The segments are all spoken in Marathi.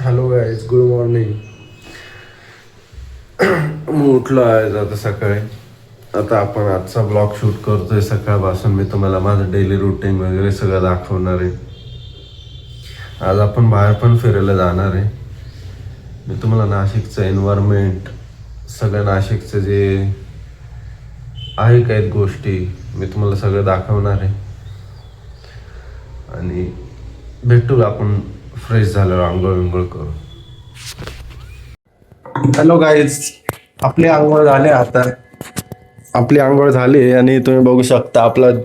Hello guys, good morning. मी उठलो आहे आता सकाळी. आता आपण आजचा ब्लॉग शूट करतोय सकाळपासून. मी तुम्हाला माझं डेली रुटीन वगैरे सगळं दाखवणार आहे. आज आपण बाहेर पण फिरायला जाणार आहे. मी तुम्हाला नाशिकचं एन्व्हायरमेंट, सगळं नाशिकचं जे आहे काही गोष्टी मी तुम्हाला सगळं दाखवणार आहे. आणि भेटू आपण फ्रेश झाल्यावर, आंघोळ विंघोळ करू. हॅलो गाईज, आपली आंघोळ झाली. आता आपली आंघोळ झाली आणि तुम्ही बघू शकता आपलं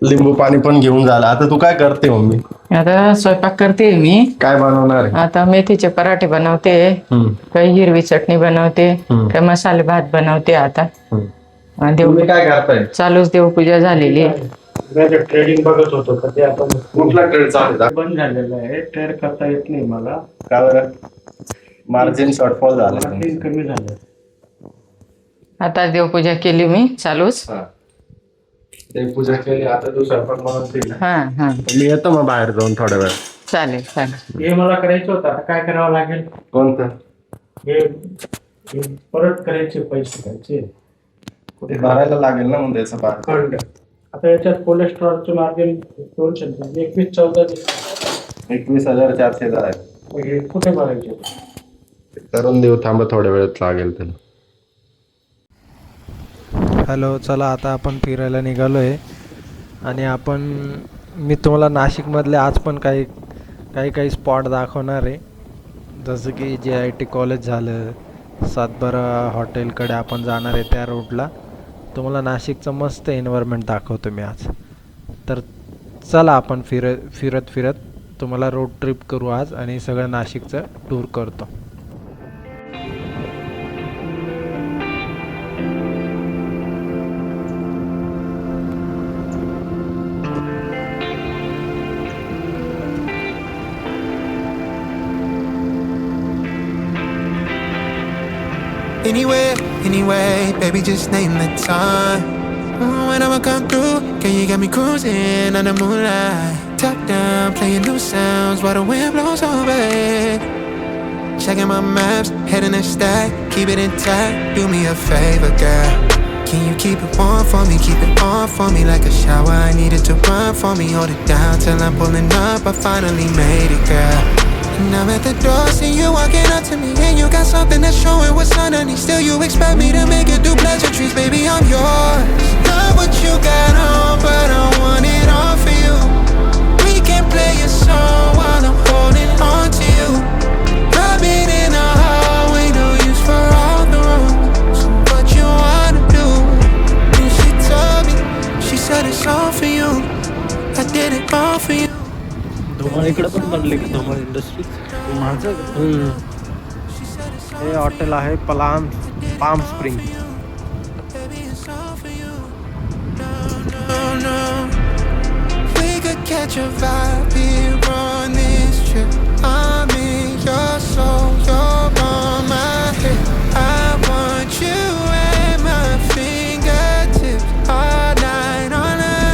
लिंबू पाणी पण घेऊन झालं. आता तू काय करते मम्मी? आता स्वयंपाक करते मी. काय बनवणार आहे? आता मेथीचे पराठे बनवते, काही हिरवी चटणी बनवते, काही मसाले भात बनवते. आता तुम्ही काय करताय? चालूच देवपूजा झालेली आहे. ट्रेडिंग बघत होतो का ते आपण कुठला ट्रेड चालू आहे? बंद झालेलं आहे. ट्रेड करता येत नाही मला, का बरं? मार्जिन शॉर्टफॉल झालं. मार्जिन कमी झालं. आता देवपूजा केली मी चालूच. ते पूजा केली. आता तू स्वयंपाक बनवते. हा हा मी येतो मग बाहेर जाऊन थोड्या वेळ. चालेल चालेल. हे मला करायचं होतं. आता काय करावं लागेल? कोणतं? हे परत करायचे पैसे द्यायचे. ते भरायला लागेल ना मग त्याचं बाहेर. फंड. आता याच्यात कोलेस्ट्रॉलचे मार्जिन 200, 21, 14 21,400 आहे. हे कुठे भरायचे? करून देऊ, थांबा थोड्या वेळात लागेल त्याला. हॅलो, चला आता आपण फिरायला निघालो आहे. आणि मी तुम्हाला नाशिकमधले आज पण काही स्पॉट दाखवणार आहे. जसं की JIT कॉलेज झालं, सातबारा हॉटेलकडे आपण जाणार आहे त्या रोडला. तुम्हाला नाशिकचं मस्त एन्व्हायरमेंट दाखवतो मी आज. तर चला आपण फिरत तुम्हाला रोड ट्रिप करू आज आणि सगळं नाशिकचं टूर करतो. Anyway, baby, just name the time. When I'ma come through, girl, you got me cruising under moonlight. Top down, playing new sounds while the wind blows over it. Checking my maps, heading a stack, keep it intact. Do me a favor, girl. Can you keep it warm for me, keep it on for me like a shower? I need it to run for me, hold it down till I'm pulling up. I finally made it, girl. And I'm at the door, see you walking up to me, and you got something that's showing what's underneath. Still you expect me to make it do pleasantries, baby, I'm yours. Not what you got on, but I want it all for you. We can play a song while I'm holding on to you. Rubbing in the hallway, no use for all the rooms. What you wanna do? And she told me, she said it's all for you. I did it all for you. इकडे पण बनले की धुमाळ इंडस्ट्री. माझं हे हॉटेल आहे palm spring. We could catch a vibe here on this trip. I'm in your soul, you're on my head. I want you at my fingertips all night, all night.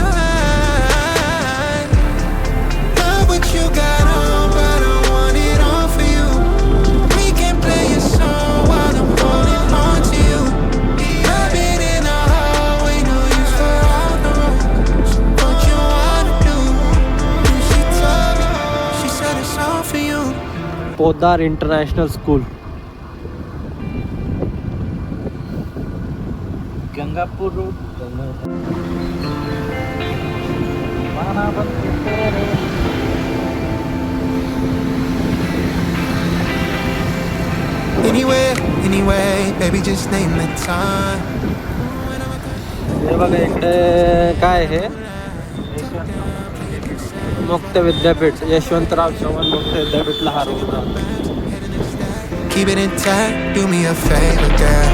Love what you got on, but I want it all for you. We can play a song while I'm holding on to you. Rubbing in the hallway, no use for all the rooms. What you wanna do? And she told me, she said it's all for you. Poddar international school, Gangapur road. Anyway, baby, just name the time. हे बघा इकडे काय आहे, मुक्त विद्यापीठ, यशवंतराव चव्हाण मुक्त विद्यापीठला हा रोड आहे. Keep it intact, do me a favor, girl.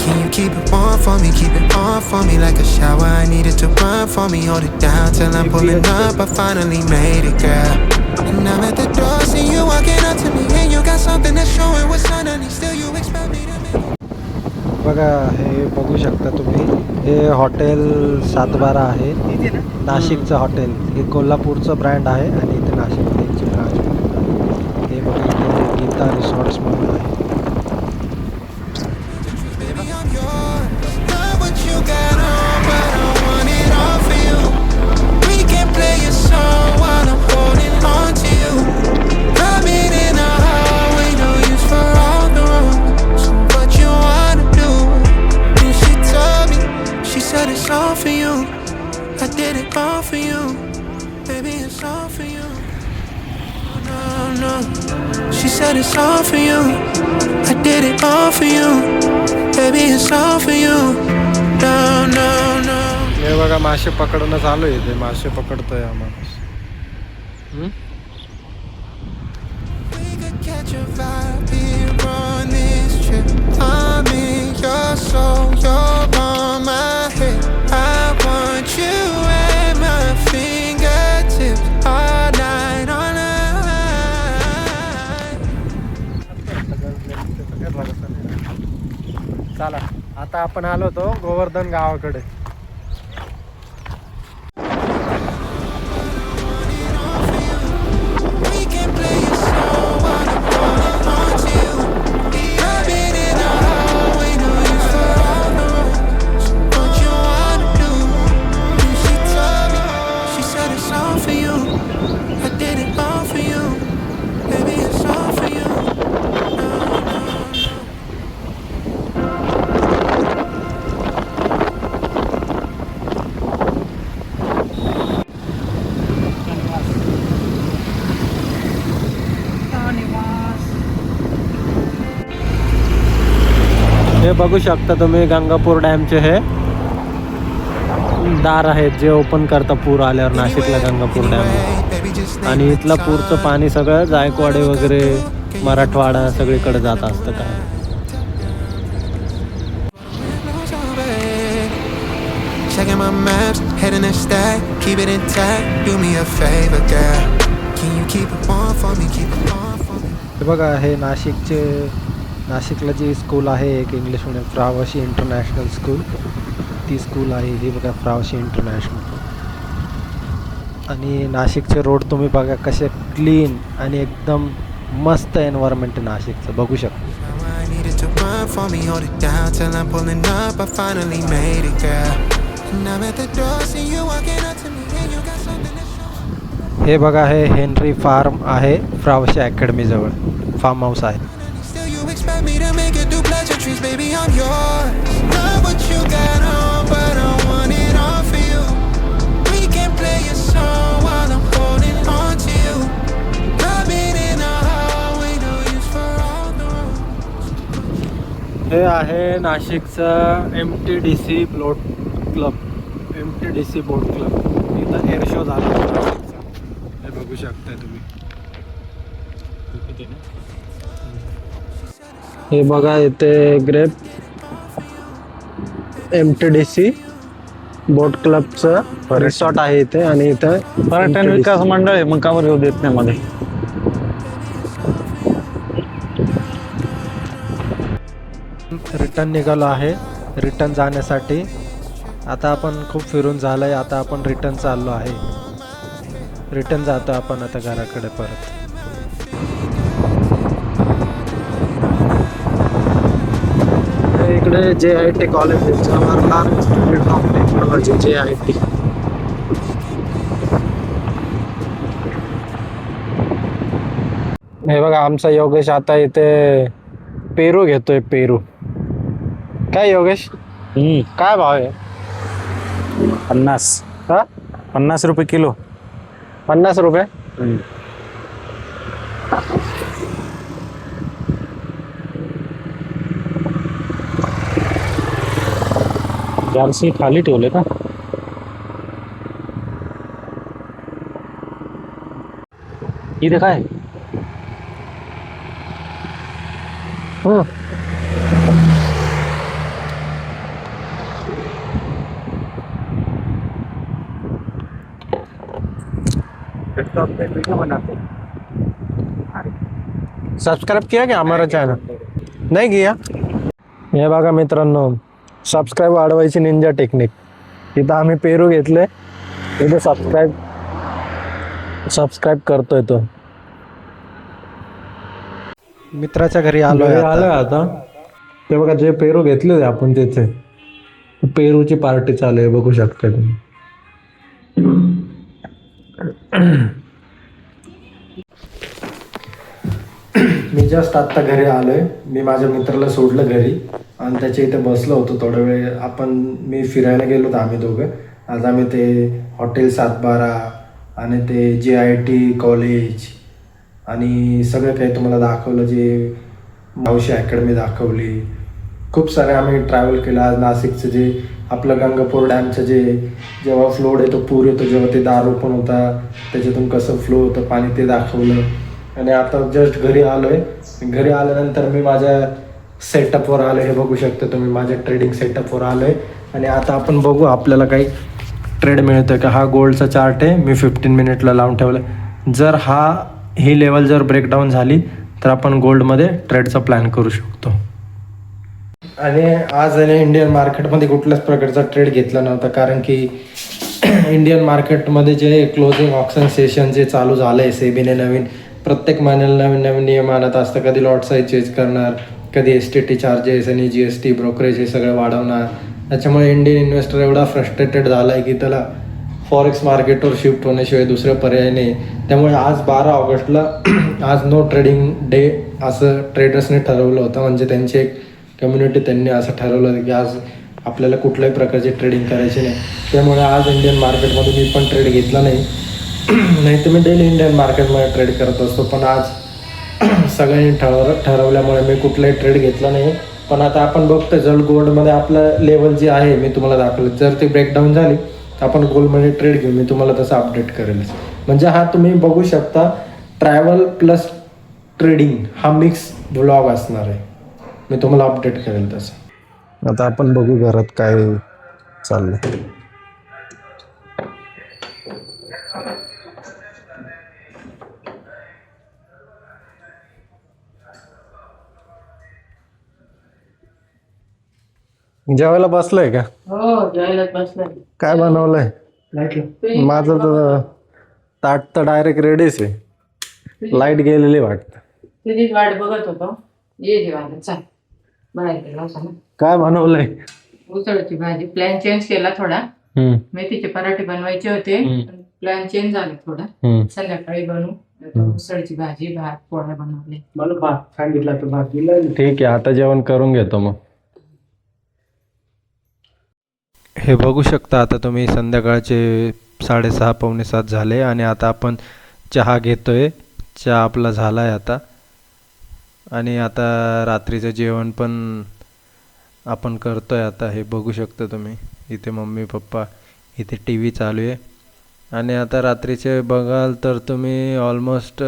Can you keep it warm for me, keep it on for me like a shower? I need it to run for me, hold it down till I'm pulling up. I finally made it, girl. And I'm at the door, see you walking up to me, and you got something that's showing what's underneath. Still you expect me to make. बघा हे बघू शकता तुम्ही, हे हॉटेल सातबारा आहे, नाशिकचं हॉटेल. हे कोल्हापूरचं ब्रँड आहे आणि इथे नाशिकमध्ये यांची ब्रांच. हे बघा इथे गीता रिसॉर्ट्स म्हणून आहे. Baby, I'm yours. Not what you got on, but I want it all for you. We can play a song while I'm holding on to you. I've been in a hallway, no use for all the rooms. What you wanna do? And she told me, she said it's all for you. I did it all for you. Baby, it's all for you. No, no. She said it's all for you. I did it all for you. Baby, it's all for you. No, no, no. हे बघा मासे पकडणं चालू आहे. ते मासे पकडतोय हा माणूस. We could catch a vibe here on this trip. I'm in your soul, you're on my head. I want you at my fingertips all night, all night. चला आता आपण आलो होतो गोवर्धन गावाकडे. We can play a song while I'm holding on to you. I've been in a hallway, no use for all the rooms. What you wanna do? And she told me, she said it's all for you. I did it all for you. Baby, it's all for you. No, no, no. हे बघू शकता तुम्ही गंगापूर डॅमचे हे दार आहेत जे ओपन करता पूर आल्यावर नाशिकला गंगापूर डॅम. आणि इथलं पूरचं पाणी सगळं जायकवाडी वगैरे मराठवाडा सगळीकडे जात असतं काय. Checking my maps, heading a stack, keep it intact. Do me a favor, girl. Can you keep it warm for me? Keep it warm for me. हे बघा हे नाशिकला जी स्कूल आहे एक इंग्लिश मिडियम फ्रावशी इंटरनॅशनल स्कूल, ती स्कूल आहे ही बघा फ्रावशी इंटरनॅशनल. आणि नाशिकचे रोड तुम्ही बघा कसे क्लीन आणि एकदम मस्त एन्व्हायरमेंट नाशिकचं बघू शकता. Now I needed to run for me, hold it down till I'm pulling up. I finally made it, girl. And I'm at the door, see you walking up to me, and you got something to show. हे बघा हे हेनरी फार्म आहे फ्रावशी अकॅडमी जवळ, फार्म हाऊस आहे. Still you expect me to make it through pleasantries, baby, I'm yours. Not what you got on, but I want it all for you. We can play a song while I'm holding on to you. I've been in a hallway, no use for all the rooms. हे आहे नाशिकचं MTDC बोट क्लब. MTDC बोट क्लब. इथं एअर शो झाला होता नाशिकचा. हे बघू शकताय तुम्ही. हे बघा इथे ग्रेप MTDC बोट क्लबचं रिसॉर्ट आहे इथे. आणि इथं पर्यटन विकास मंडळ आहे, मग कावर येऊ देत नाही मध्ये. रिटर्न निघालो आहे. रिटर्न जाण्यासाठी आता आपण खूप फिरून झालंय. आता आपण रिटर्न चाललो आहे. रिटर्न जातो आपण आता घराकडे परत. इकडे JIT कॉलेज आहे, Jawaharlal institute of technology JIT. हे बघा आमचा योगेश आता इथे पेरू घेतोय. पेरू काय योगेश काय भाव आहे? 50 हा 50 रुपये किलो. 50 रुपये. जारसी खाली ठेवले का? इथे काय? सबस्क्राईब किया क्या हमारा चॅनल? नाही किया? हे बघा मित्रांनो, सबस्क्राईब वाढवायची निंजा टेक्निक. इथं आम्ही पेरू घेतले. इथे सबस्क्राईब करतोय तो. मित्राच्या घरी आलोय आलोय आता. ते बघा जे पेरू घेतले होते आपण तिथे, पेरूची पार्टी चालू आहे, बघू शकता तुम्ही. मी जस्ट आत्ता घरी आलोय. मी माझ्या मित्राला सोडलं घरी आणि त्याच्या इथे बसलो होतो थोडा वेळ. मी फिरायला गेलो होतो आम्ही दोघं. आज आम्ही ते हॉटेल 7/12 आणि ते JIT कॉलेज आणि सगळं काही तुम्हाला दाखवलं. जे मावशी अकॅडमी दाखवली. खूप सारे आम्ही ट्रॅव्हल केलं. आज नाशिकचं जे आपलं गंगापूर डॅमचं जेव्हा फ्लोड येतो, पूर येतो, जेव्हा ते दार ओपन होता त्याच्यातून कसं फ्लो होतं पाणी ते दाखवलं. आणि आता जस्ट घरी आलोय. घरी आल्यानंतर मी माझ्या सेटअपवर आलो. हे बघू शकता तुम्ही, माझ्या ट्रेडिंग सेटअपवर आलोय. आणि आता आपण बघू आपल्याला काही ट्रेड मिळतं का. हा गोल्डचा चार्ट आहे, मी 15 मिनिटला लावून ठेवलं. जर ही लेवल जर ब्रेकडाऊन झाली तर आपण गोल्डमध्ये ट्रेडचा प्लॅन करू शकतो. आणि आज इंडियन मार्केटमध्ये कुठल्याच प्रकारचा ट्रेड घेतला नव्हता, कारण की इंडियन मार्केटमध्ये जे क्लोजिंग ऑप्शन सेशन जे चालू झालं आहे सेबीने नवीन, प्रत्येक महिन्याला नवीन नवीन नियम आणत असतं. कधी लॉट साईज चेंज करणार, कधी STT चार्जेस आणि GST ब्रोकरेज हे सगळं वाढवणार. त्याच्यामुळे इंडियन इन्व्हेस्टर एवढा फ्रस्ट्रेटेड झाला आहे की त्याला फॉरेक्स मार्केटवर शिफ्ट होण्याशिवाय दुसरे पर्याय नाही. त्यामुळे आज 12 ऑगस्टला आज नो ट्रेडिंग डे असं ट्रेडर्सने ठरवलं होतं. म्हणजे त्यांची एक कम्युनिटी त्यांनी असं ठरवलं होतं की आज आपल्याला कुठल्याही प्रकारची ट्रेडिंग करायची नाही. त्यामुळे आज इंडियन मार्केटमध्ये मी पण ट्रेड घेतला नाही. नाही तर मी डेली इंडियन मार्केटमध्ये ट्रेड करत असतो. पण आज सगळ्यांनी ठरवल्यामुळे मी कुठलाही ट्रेड घेतला नाही. पण आता आपण बघतो जर गोल्डमध्ये आपलं लेवल जी आहे मी तुम्हाला दाखवलं, जर ती ब्रेकडाऊन झाली तर आपण गोल्डमध्ये ट्रेड घेऊ. मी तुम्हाला तसं अपडेट करेल. म्हणजे हा तुम्ही बघू शकता ट्रॅव्हल प्लस ट्रेडिंग हा मिक्स ब्लॉग असणार आहे. मी तुम्हाला अपडेट करेल तसं. आता आपण बघू घरात काय चाललंय. जेवायला बसलंय का? हो, जेवायलाच बसलाय. काय बनवलंय? माझं तर ताट तर डायरेक्ट रेडीच आहे. लाईट गेलेली वाटतं. तुझीच वाट बघत होतो. ये जेवायला, चल. बाहेर गेला होता ना. काय बनवलंय? उसळची भाजी. प्लॅन चेंज केला थोडा. मेथीचे पराठे बनवायचे होते, प्लॅन चेंज झाला थोडा. संध्याकाळी बनवू उसळची भाजी, भात, पोळ्या बनवले. मला भात सांगितलं तर भात दिला. ठीक आहे, आता जेवण करून घेतो मग. हे बघू शकता आता तुम्ही, संध्याकाळचे 6:30 पावणे 7 झाले आणि आता आपण चहा घेतोय. चहा आपला झाला आहे आता. आणि आता रात्रीचं जेवण पण आपण करतोय आता. हे बघू शकता तुम्ही, इथे मम्मी पप्पा, इथे TV चालू आहे. आणि आता रात्रीचे बघाल तर तुम्ही ऑलमोस्ट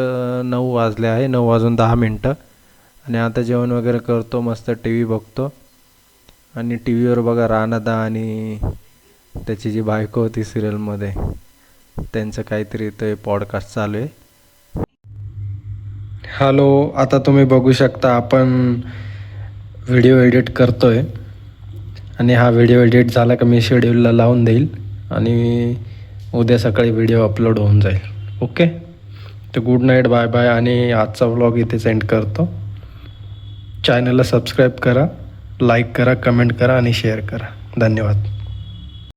9 वाजले आहे, 9 वाजून 10 मिनटं. आणि आता जेवण वगैरे करतो, मस्त TV बघतो. आणि TVवर बघा राणादा आणि त्याची जी बायको होती सिरियलमध्ये, त्यांचं काहीतरी ते पॉडकास्ट चालू आहे. हॅलो, आता तुम्ही बघू शकता आपण व्हिडिओ एडिट करतोय. आणि हा व्हिडिओ एडिट झाला का मी शेड्यूलला लावून देईल आणि उद्या सकाळी व्हिडिओ अपलोड होऊन जाईल. ओके, तर गुड नाईट, बाय बाय. आणि आजचा व्लॉग इथे सेंड करतो. चॅनलला सबस्क्राईब करा, लाईक करा, कमेंट करा आणि शेअर करा. धन्यवाद.